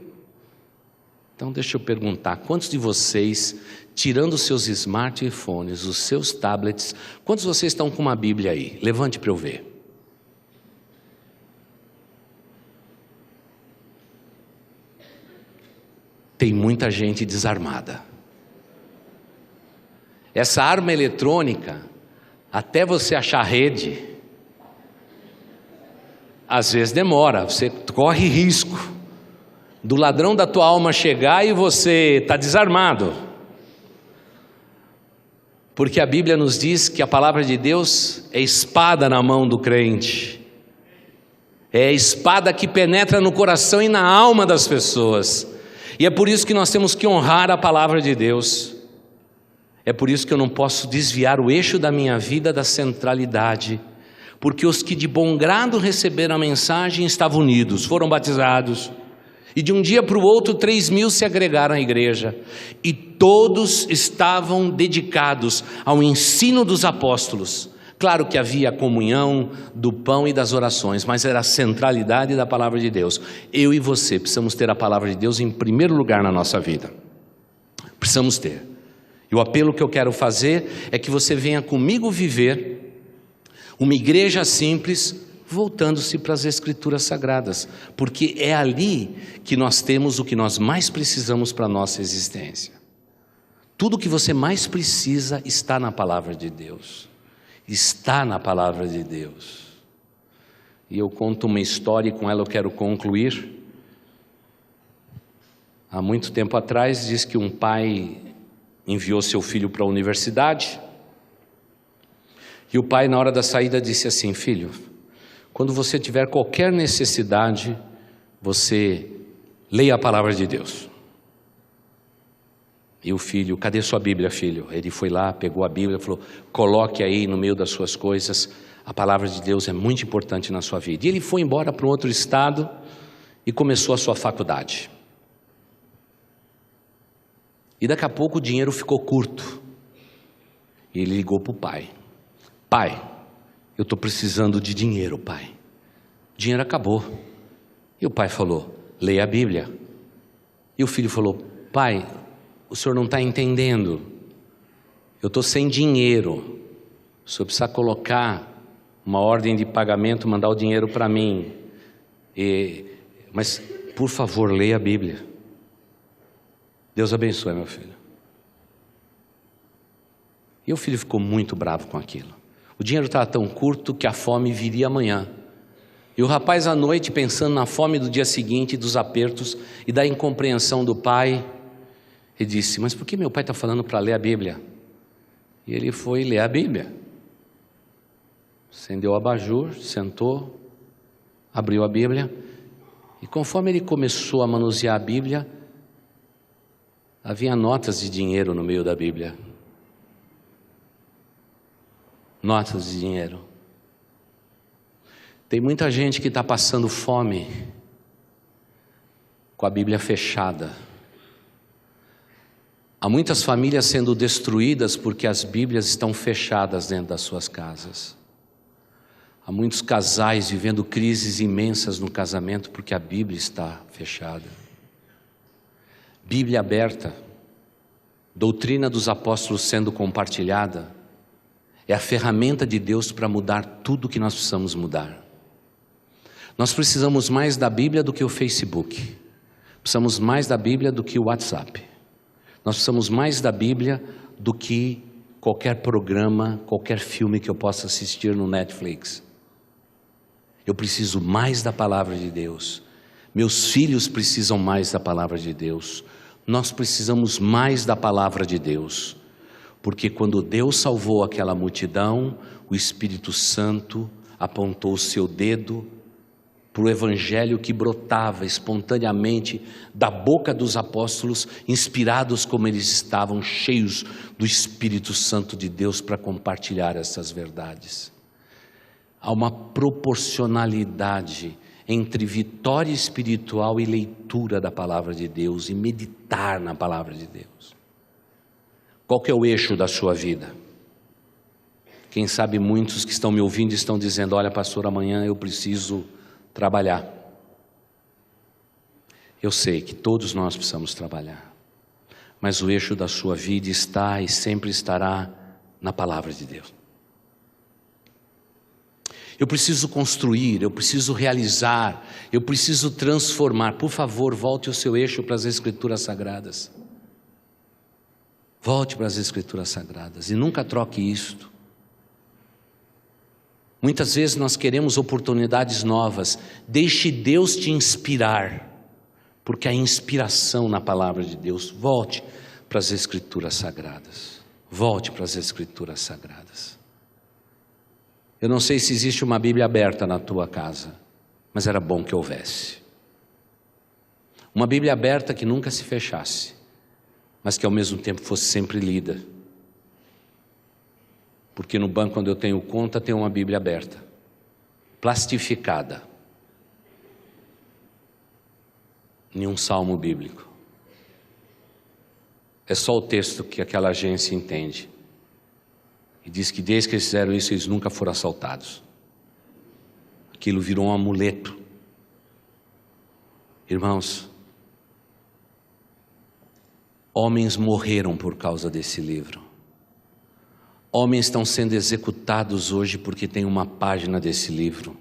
Então deixa eu perguntar, quantos de vocês, tirando os seus smartphones, os seus tablets, quantos de vocês estão com uma Bíblia aí? Levante para eu ver. Tem muita gente desarmada. Essa arma eletrônica, até você achar rede, às vezes demora, você corre risco do ladrão da tua alma chegar e você está desarmado. Porque a Bíblia nos diz que a palavra de Deus é espada na mão do crente. É a espada que penetra no coração e na alma das pessoas. E é por isso que nós temos que honrar a palavra de Deus. É por isso que eu não posso desviar o eixo da minha vida da centralidade. Porque os que de bom grado receberam a mensagem estavam unidos, foram batizados. E de um dia para o outro, 3.000 se agregaram à igreja. E todos estavam dedicados ao ensino dos apóstolos. Claro que havia a comunhão do pão e das orações, mas era a centralidade da palavra de Deus. Eu e você precisamos ter a palavra de Deus em primeiro lugar na nossa vida. Precisamos ter. E o apelo que eu quero fazer é que você venha comigo viver uma igreja simples, voltando-se para as Escrituras Sagradas, porque é ali que nós temos o que nós mais precisamos para a nossa existência. Tudo o que você mais precisa está na palavra de Deus. Está na palavra de Deus. E eu conto uma história e com ela eu quero concluir. Há muito tempo atrás, diz que um pai enviou seu filho para a universidade. E o pai, na hora da saída, disse assim: filho, quando você tiver qualquer necessidade, você leia a palavra de Deus. E o filho: cadê sua Bíblia, filho? Ele foi lá, pegou a Bíblia e falou: coloque aí no meio das suas coisas, a palavra de Deus é muito importante na sua vida. E ele foi embora para um outro estado e começou a sua faculdade. E daqui a pouco o dinheiro ficou curto. E ele ligou para o pai: pai, eu estou precisando de dinheiro, pai. O dinheiro acabou. E o pai falou: leia a Bíblia. E o filho falou: pai, o senhor não está entendendo. Eu estou sem dinheiro. O senhor precisa colocar uma ordem de pagamento, mandar o dinheiro para mim. Mas, por favor, leia a Bíblia. Deus abençoe, meu filho. E o filho ficou muito bravo com aquilo. O dinheiro estava tão curto que a fome viria amanhã. E o rapaz à noite, pensando na fome do dia seguinte, dos apertos e da incompreensão do pai, ele disse: mas por que meu pai está falando para ler a Bíblia? E ele foi ler a Bíblia. Acendeu o abajur, sentou, abriu a Bíblia. E conforme ele começou a manusear a Bíblia, havia notas de dinheiro no meio da Bíblia. Notas de dinheiro. Tem muita gente que está passando fome com a Bíblia fechada. Há muitas famílias sendo destruídas porque as Bíblias estão fechadas dentro das suas casas. Há muitos casais vivendo crises imensas no casamento porque a Bíblia está fechada. Bíblia aberta, doutrina dos apóstolos sendo compartilhada, é a ferramenta de Deus para mudar tudo que nós precisamos mudar. Nós precisamos mais da Bíblia do que o Facebook. Precisamos mais da Bíblia do que o WhatsApp. Nós precisamos mais da Bíblia do que qualquer programa, qualquer filme que eu possa assistir no Netflix. Eu preciso mais da palavra de Deus. Meus filhos precisam mais da palavra de Deus. Nós precisamos mais da palavra de Deus, porque quando Deus salvou aquela multidão, o Espírito Santo apontou o seu dedo para o evangelho que brotava espontaneamente da boca dos apóstolos, inspirados como eles estavam, cheios do Espírito Santo de Deus para compartilhar essas verdades. Há uma proporcionalidade entre vitória espiritual e leitura da palavra de Deus e meditar na palavra de Deus. Qual que é o eixo da sua vida? Quem sabe muitos que estão me ouvindo estão dizendo: olha, pastor, amanhã eu preciso trabalhar. Eu sei que todos nós precisamos trabalhar, mas o eixo da sua vida está e sempre estará na palavra de Deus. Eu preciso construir, eu preciso realizar, eu preciso transformar. Por favor, volte o seu eixo para as Escrituras Sagradas. Volte para as Escrituras Sagradas e nunca troque isto. Muitas vezes nós queremos oportunidades novas. Deixe Deus te inspirar, porque há inspiração na palavra de Deus. Volte para as Escrituras Sagradas. Volte para as Escrituras Sagradas. Eu não sei se existe uma Bíblia aberta na tua casa, mas era bom que houvesse. Uma Bíblia aberta que nunca se fechasse, mas que ao mesmo tempo fosse sempre lida. Porque no banco onde eu tenho conta tem uma Bíblia aberta, plastificada. Nenhum salmo bíblico. É só o texto que aquela agência entende. E diz que desde que eles fizeram isso, eles nunca foram assaltados. Aquilo virou um amuleto. Irmãos, homens morreram por causa desse livro. Homens estão sendo executados hoje porque tem uma página desse livro.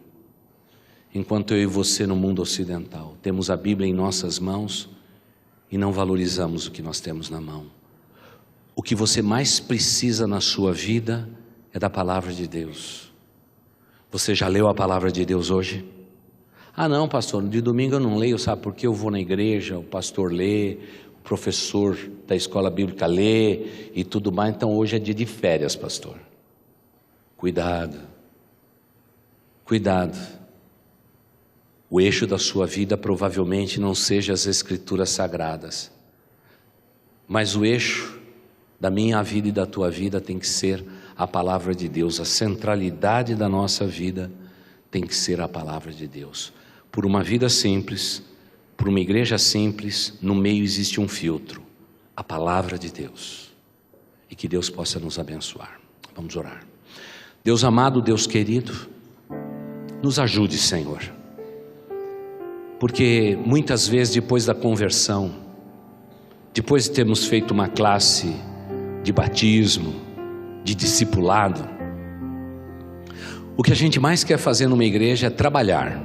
Enquanto eu e você no mundo ocidental temos a Bíblia em nossas mãos e não valorizamos o que nós temos na mão. O que você mais precisa na sua vida é da palavra de Deus. Você já leu a palavra de Deus hoje? Ah não, pastor, de domingo eu não leio, sabe por quê? Eu vou na igreja, o pastor lê, o professor da escola bíblica lê e tudo mais, então hoje é dia de férias, pastor. Cuidado, cuidado. O eixo da sua vida provavelmente não seja as Escrituras Sagradas, mas o eixo da minha vida e da tua vida tem que ser a palavra de Deus. A centralidade da nossa vida tem que ser a palavra de Deus. Por uma vida simples, por uma igreja simples, no meio existe um filtro, a palavra de Deus. E que Deus possa nos abençoar. Vamos orar. Deus amado, Deus querido, nos ajude, Senhor. Porque muitas vezes depois da conversão, depois de termos feito uma classe de batismo, de discipulado, o que a gente mais quer fazer numa igreja é trabalhar.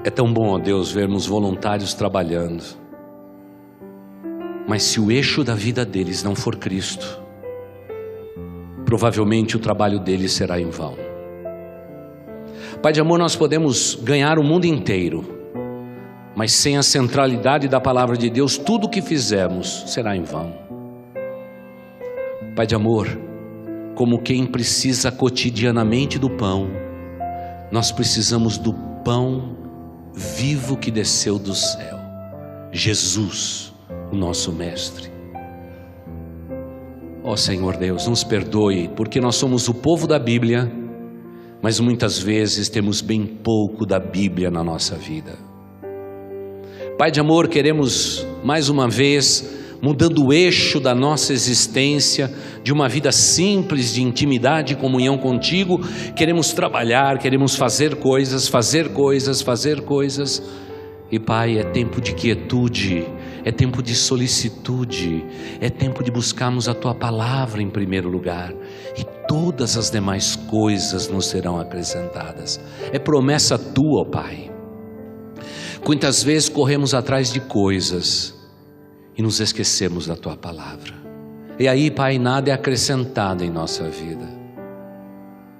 É tão bom, ó Deus, vermos voluntários trabalhando, mas se o eixo da vida deles não for Cristo, provavelmente o trabalho deles será em vão. Pai de amor, nós podemos ganhar o mundo inteiro, mas sem a centralidade da palavra de Deus, tudo o que fizermos será em vão. Pai de amor, como quem precisa cotidianamente do pão, nós precisamos do pão vivo que desceu do céu, Jesus, o nosso mestre. Ó Senhor Deus, nos perdoe, porque nós somos o povo da Bíblia, mas muitas vezes temos bem pouco da Bíblia na nossa vida. Pai de amor, queremos mais uma vez, mudando o eixo da nossa existência, de uma vida simples, de intimidade e comunhão contigo, queremos trabalhar, queremos fazer coisas, e Pai, é tempo de quietude, é tempo de solicitude, é tempo de buscarmos a Tua palavra em primeiro lugar, e todas as demais coisas nos serão acrescentadas. É promessa Tua, ó Pai. Quantas vezes corremos atrás de coisas e nos esquecemos da Tua palavra, e aí, Pai, nada é acrescentado em nossa vida,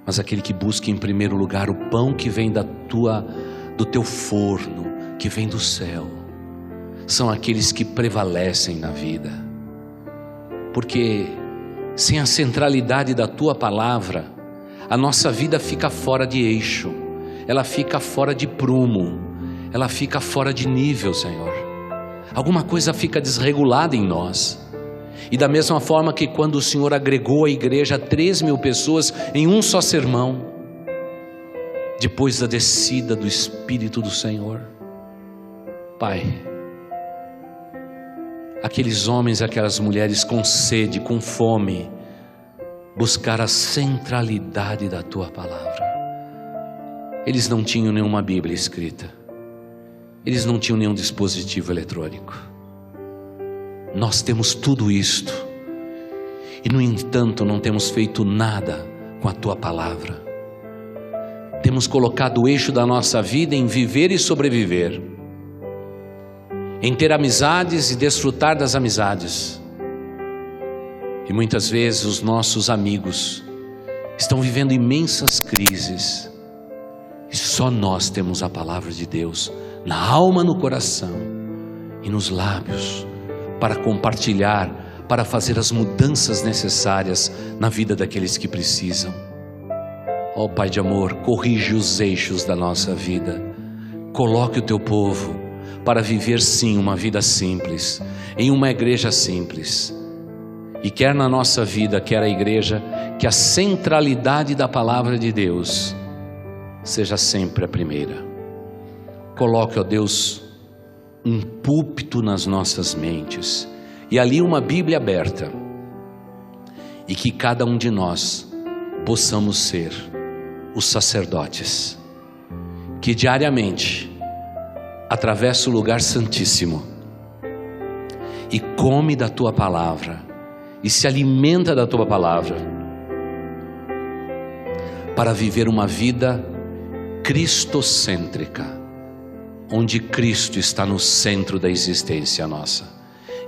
mas aquele que busca em primeiro lugar o pão que vem do Teu forno, que vem do céu, são aqueles que prevalecem na vida. Porque sem a centralidade da Tua palavra, a nossa vida fica fora de eixo, ela fica fora de prumo, ela fica fora de nível, Senhor. Alguma coisa fica desregulada em nós. E da mesma forma que quando o Senhor agregou a igreja 3.000 pessoas em um só sermão, depois da descida do Espírito do Senhor, Pai, aqueles homens e aquelas mulheres com sede, com fome, buscar a centralidade da Tua palavra. Eles não tinham nenhuma Bíblia escrita, eles não tinham nenhum dispositivo eletrônico. Nós temos tudo isto, e no entanto não temos feito nada com a Tua palavra. Temos colocado o eixo da nossa vida em viver e sobreviver, em ter amizades e desfrutar das amizades. E muitas vezes os nossos amigos estão vivendo imensas crises, e só nós temos a palavra de Deus na alma, no coração e nos lábios, para compartilhar, para fazer as mudanças necessárias na vida daqueles que precisam. Ó Pai de amor, corrige os eixos da nossa vida, coloque o Teu povo para viver sim uma vida simples, em uma igreja simples. E quer na nossa vida, quer a igreja, que a centralidade da palavra de Deus seja sempre a primeira. Coloque, ó Deus, um púlpito nas nossas mentes, e ali uma Bíblia aberta, e que cada um de nós possamos ser os sacerdotes, que diariamente atravessa o lugar santíssimo, e come da Tua palavra, e se alimenta da Tua palavra, para viver uma vida cristocêntrica, onde Cristo está no centro da existência nossa.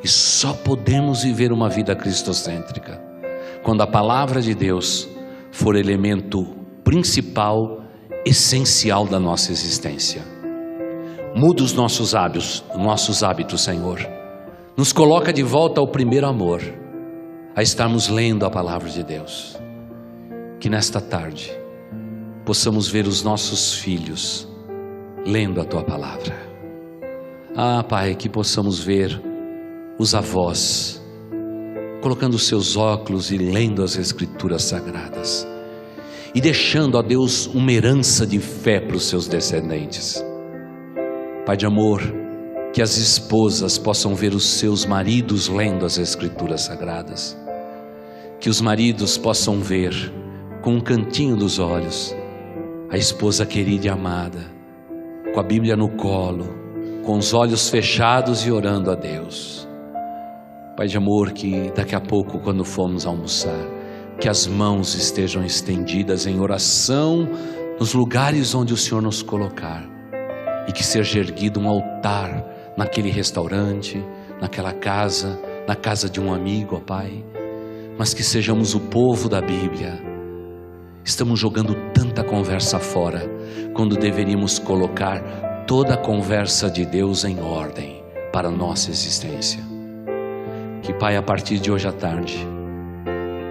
E só podemos viver uma vida cristocêntrica quando a palavra de Deus for elemento principal, essencial da nossa existência. Muda os nossos hábitos, Senhor. Nos coloca de volta ao primeiro amor, a estarmos lendo a palavra de Deus. Que nesta tarde possamos ver os nossos filhos lendo a Tua palavra. Ah, Pai, que possamos ver os avós colocando os seus óculos e lendo as Escrituras Sagradas, e deixando a Deus uma herança de fé para os seus descendentes. Pai de amor, que as esposas possam ver os seus maridos lendo as Escrituras Sagradas, que os maridos possam ver com um cantinho dos olhos a esposa querida e amada, com a Bíblia no colo, com os olhos fechados e orando a Deus. Pai de amor, que daqui a pouco, quando formos almoçar, que as mãos estejam estendidas em oração nos lugares onde o Senhor nos colocar, e que seja erguido um altar naquele restaurante, naquela casa, na casa de um amigo, ó Pai, mas que sejamos o povo da Bíblia. Estamos jogando tanta conversa fora, quando deveríamos colocar toda a conversa de Deus em ordem para a nossa existência. Que, Pai, a partir de hoje à tarde,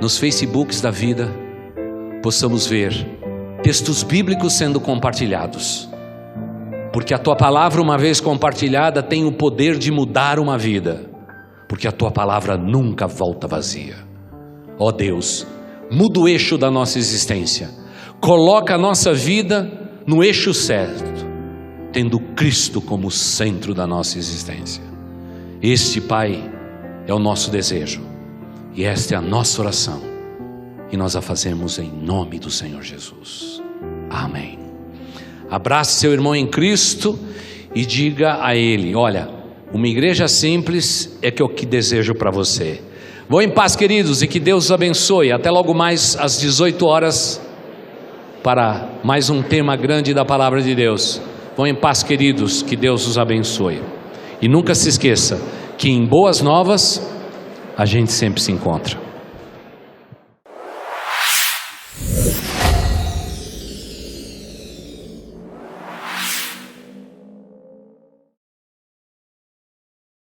nos Facebooks da vida, possamos ver textos bíblicos sendo compartilhados, porque a Tua palavra, uma vez compartilhada, tem o poder de mudar uma vida, porque a Tua palavra nunca volta vazia. Ó Deus, muda o eixo da nossa existência, coloca a nossa vida no eixo certo, tendo Cristo como centro da nossa existência. Este, Pai, é o nosso desejo, e esta é a nossa oração, e nós a fazemos em nome do Senhor Jesus. Amém. Abrace seu irmão em Cristo e diga a ele: olha, uma igreja simples é que eu que desejo para você. Vão em paz, queridos, e que Deus os abençoe. Até logo mais às 18 horas para mais um tema grande da palavra de Deus. Vão em paz, queridos, que Deus os abençoe. E nunca se esqueça que em boas novas a gente sempre se encontra.